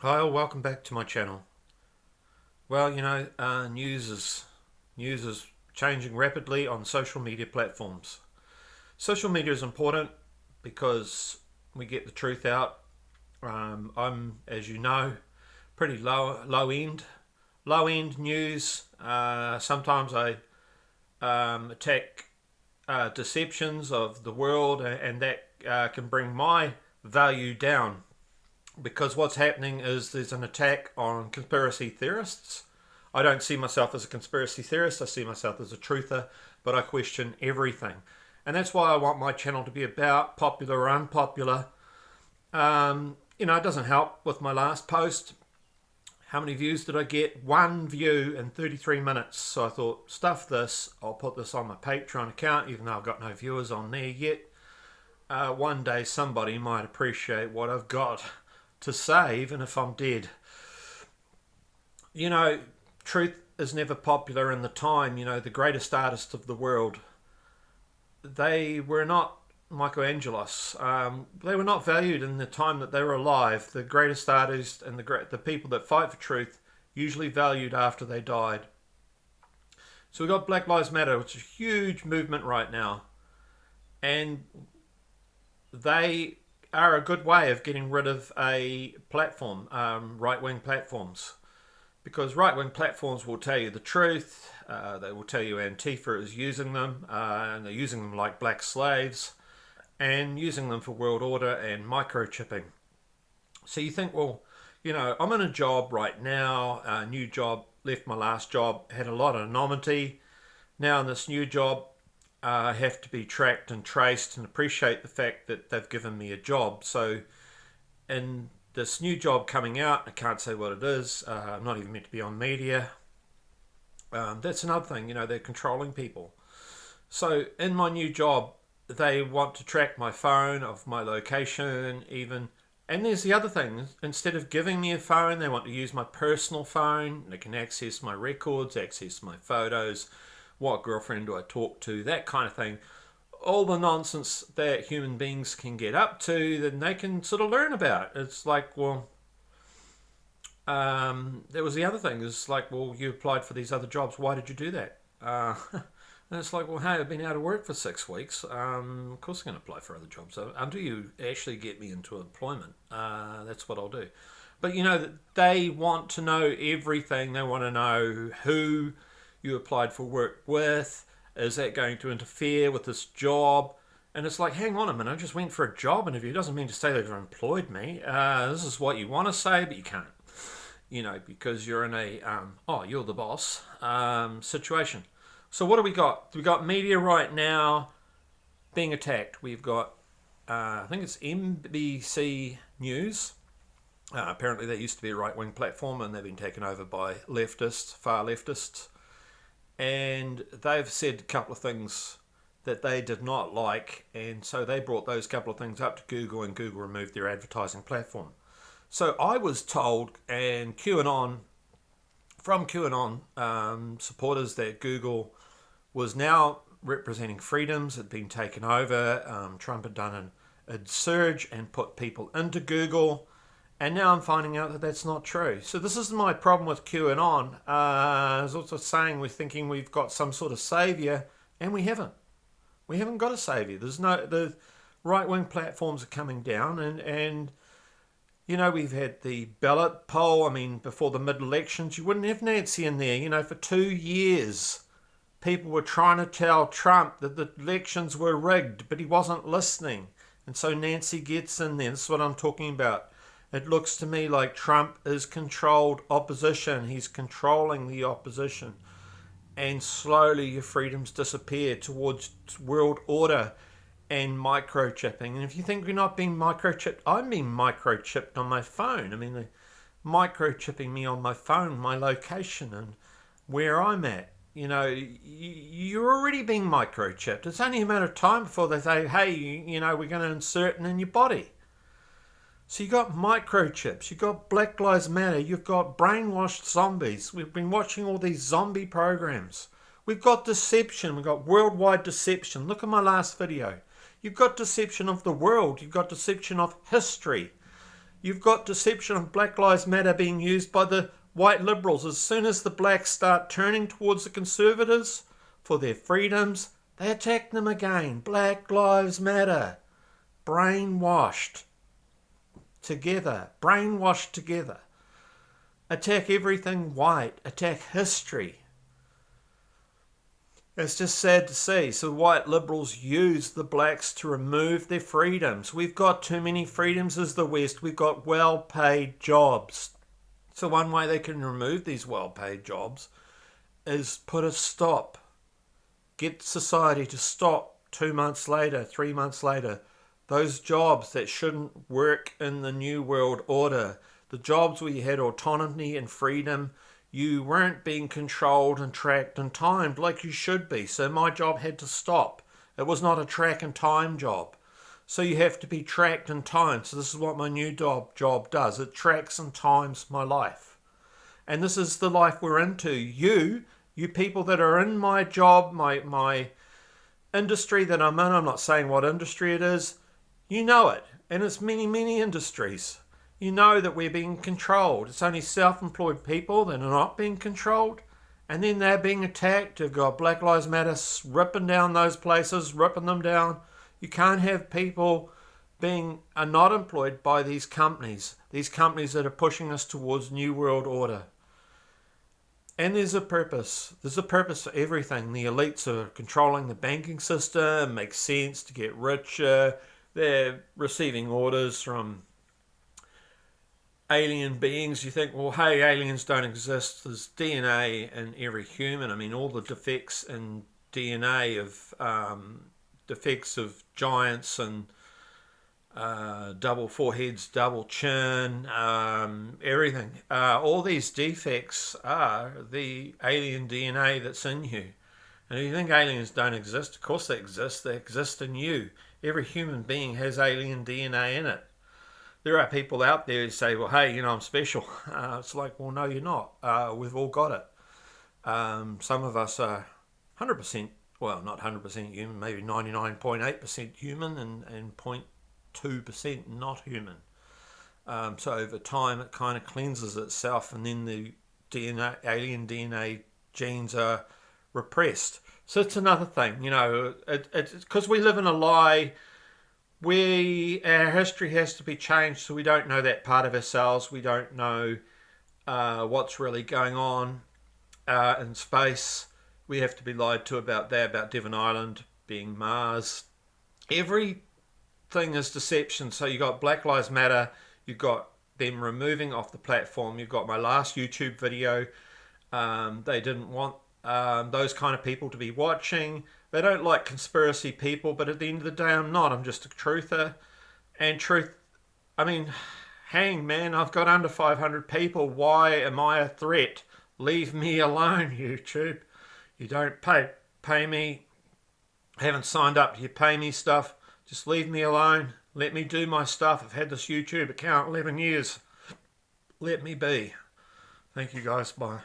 Hi, all, welcome back to my channel. Well, news is changing rapidly on social media platforms. Social media is important because we get the truth out. I'm, as you know, pretty low end news. Sometimes I attack deceptions of the world, and that can bring my value down. Because what's happening is there's an attack on conspiracy theorists. I don't see myself as a conspiracy theorist, I see myself as a truther, but I question everything. And that's why I want my channel to be about popular or unpopular. It doesn't help with my last post. How many views did I get? 1 view in 33 minutes. So I thought, stuff this, I'll put this on my Patreon account, even though I've got no viewers on there yet. One day somebody might appreciate what I've got to say, even if I'm dead. Truth is never popular in the time. The greatest artists of the world, they were not Michelangelos. They were not valued in the time that they were alive. The greatest artists and the people that fight for truth usually valued after they died. So we've got Black Lives Matter, which is a huge movement right now, and they are a good way of getting rid of a platform, right-wing platforms, because right-wing platforms will tell you the truth. They will tell you Antifa is using them, and they're using them like black slaves, and using them for world order and microchipping. So you think, well, I'm in a job right now, a new job, left my last job, had a lot of anonymity. Now in this new job, have to be tracked and traced, and appreciate the fact that they've given me a job. So in this new job coming out, I can't say what it is. I'm not even meant to be on media. That's another thing, they're controlling people. So in my new job, they want to track my phone, of my location even. And there's the other thing, instead of giving me a phone, they want to use my personal phone. They can access my records, access my photos, what girlfriend do I talk to, that kind of thing. All the nonsense that human beings can get up to, then they can sort of learn about. It's like, well, there was the other thing. It's like, well, you applied for these other jobs. Why did you do that? And it's like, well, hey, I've been out of work for 6 weeks. Of course I'm going to apply for other jobs. So until you actually get me into employment, that's what I'll do. But, they want to know everything. They want to know who you applied for work with. Is that going to interfere with this job? And it's like, hang on a minute, I just went for a job interview. It doesn't mean to say they've employed me. This is what you want to say, but you can't. Because you're in a, you're the boss situation. So what do we got? We've got media right now being attacked. We've got, I think it's NBC News. Apparently they used to be a right-wing platform, and they've been taken over by leftists, far leftists. And they've said a couple of things that they did not like, and so they brought those couple of things up to Google, and Google removed their advertising platform. So I was told, and QAnon supporters, that Google was now representing freedoms, had been taken over. Trump had done a surge and put people into Google. And now I'm finding out that that's not true. So this is my problem with QAnon. I was also saying we're thinking we've got some sort of savior, and we haven't. We haven't got a savior. The right-wing platforms are coming down, and we've had the ballot poll. I mean, before the mid-elections, you wouldn't have Nancy in there. For 2 years, people were trying to tell Trump that the elections were rigged, but he wasn't listening. And so Nancy gets in there. This is what I'm talking about. It looks to me like Trump is controlled opposition. He's controlling the opposition. And slowly your freedoms disappear towards world order and microchipping. And if you think you're not being microchipped, I'm being microchipped on my phone. I mean, they're microchipping me on my phone, my location and where I'm at. You're already being microchipped. It's only a matter of time before they say, hey, we're going to insert it in your body. So you've got microchips, you've got Black Lives Matter, you've got brainwashed zombies. We've been watching all these zombie programs. We've got deception, we've got worldwide deception. Look at my last video. You've got deception of the world, you've got deception of history. You've got deception of Black Lives Matter being used by the white liberals. As soon as the blacks start turning towards the conservatives for their freedoms, they attack them again. Black Lives Matter. Brainwashed together. Brainwashed together. Attack everything white. Attack history. It's just sad to see. So white liberals use the blacks to remove their freedoms. We've got too many freedoms as the West. We've got well-paid jobs. So one way they can remove these well-paid jobs is put a stop. Get society to stop 2 months later, 3 months later. Those jobs that shouldn't work in the New World Order. The jobs where you had autonomy and freedom. You weren't being controlled and tracked and timed like you should be. So my job had to stop. It was not a track and time job. So you have to be tracked and timed. So this is what my new job does. It tracks and times my life. And this is the life we're into. You people that are in my job, my industry that I'm in, I'm not saying what industry it is, you know it. And it's many, many industries. You know that we're being controlled. It's only self-employed people that are not being controlled. And then they're being attacked. You've got Black Lives Matter ripping down those places, ripping them down. You can't have people are not employed by these companies that are pushing us towards New World Order. And there's a purpose. There's a purpose for everything. The elites are controlling the banking system. Makes sense to get richer. They're receiving orders from alien beings. You think, well, hey, aliens don't exist. There's DNA in every human. I mean, all the defects in DNA of defects of giants and double foreheads, double chin, everything. All these defects are the alien DNA that's in you. And if you think aliens don't exist, of course they exist. They exist in you. Every human being has alien DNA in it. There are people out there who say, well, hey, I'm special. It's like, well, no, you're not. We've all got it. Some of us are 100%, well, not 100% human, maybe 99.8% human and 0.2% not human. So over time, it kind of cleanses itself, and then the alien DNA genes are repressed. So it's another thing, it's because we live in a lie. Our history has to be changed, so we don't know that part of ourselves. We don't know what's really going on in space. We have to be lied to about that, about Devon Island being Mars. Everything is deception. So you got Black Lives Matter. You've got them removing off the platform. You've got my last YouTube video. They didn't want those kind of people to be watching. They don't like conspiracy people, but at the end of the day, I'm not. I'm just a truther. And truth, I mean, hang, man, I've got under 500 people. Why am I a threat? Leave me alone, YouTube. You don't pay me. I haven't signed up to your pay me stuff. Just leave me alone. Let me do my stuff. I've had this YouTube account 11 years. Let me be. Thank you guys. Bye.